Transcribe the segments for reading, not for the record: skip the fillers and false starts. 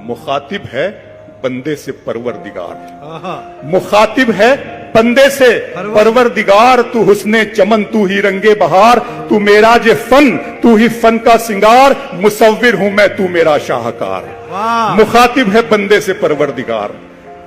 मुखातिब है बंदे से परवरदिगार, मुखातिब है बंदे से परवरदिगार। तू हुस्ने चमन, तू ही रंगे बहार, तू मेरा जे फन, तू ही फन का सिंगार, मुसव्विर हूं मैं, तू मेरा शाहकार। मुखातिब है बंदे से परवरदिगार,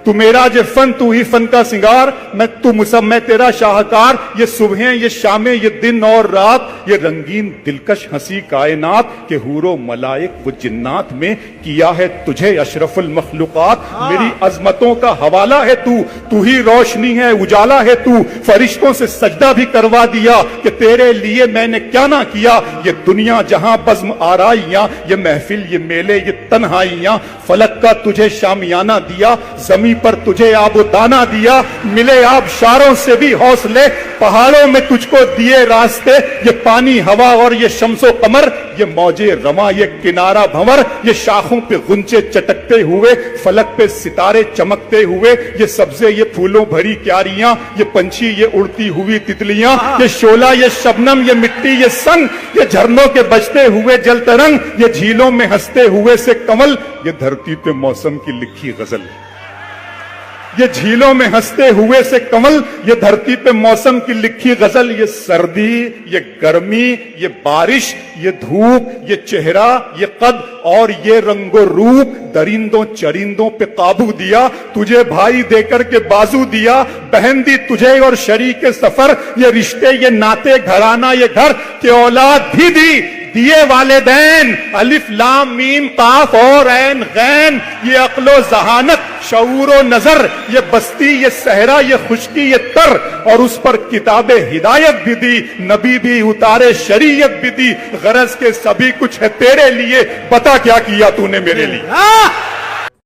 तू मेरा जे फन, तू ही फन का सिंगार, मैं तेरा शाहकार। ये सुबहें, ये शामें, ये दिन और रात, ये रंगीन दिलकश हंसी कायनात के हूरो मलाइक वो जिन्नात में किया है तुझे अशरफुल मखलूकात। मेरी अजमतों का हवाला है तू, तू ही रोशनी है, उजाला है तू। फरिश्तों से सजदा भी करवा दिया कि तेरे लिए मैंने क्या ना किया। ये दुनिया जहां बज़्म आराइयां, ये महफिल, ये मेले, ये तन्हाइयां, फलक का तुझे शामियाना दिया, जमीन पर तुझे आबो दाना दिया। मिले आबशारों से भी हौसले, पहाड़ों में तुझको दिए रास्ते। ये पानी, हवा और ये शम्सो कमर, ये मौजे रमा, ये किनारा भंवर, ये शाखों पे गुंचे चटकते हुए, फलक पे सितारे चमकते हुए, ये सब्जे, ये फूलों भरी क्यारियां, ये पंछी, ये उड़ती हुई तितलियां, ये शोला, ये शबनम, ये मिट्टी, ये संग, ये झरनों के बजते हुए जल तरंग, ये झीलों में हंसते हुए से कमल, ये धरती पे मौसम की लिखी गजल। ये झीलों में हंसते हुए से कमल, ये धरती पे मौसम की लिखी गजल। ये सर्दी, ये गर्मी, ये बारिश, ये धूप, ये चेहरा, ये कद और ये रंगो रूप, दरिंदों चरिंदों पे काबू दिया, तुझे भाई देकर के बाजू दिया, बहन दी तुझे और शरीक सफर, ये रिश्ते, ये नाते, घराना, ये घर, के औलाद भी दी, दिए वालिदैन, अलिफ लाम मीम काफ और ऐन गैन, ये अक्लो जहानत, शऊरो नजर, ये बस्ती, ये सहरा, ये खुशकी, ये तर, और उस पर किताबे हिदायत भी दी, नबी भी उतारे, शरीयत भी दी। गरज के सभी कुछ है तेरे लिए, बता क्या किया तूने मेरे लिए।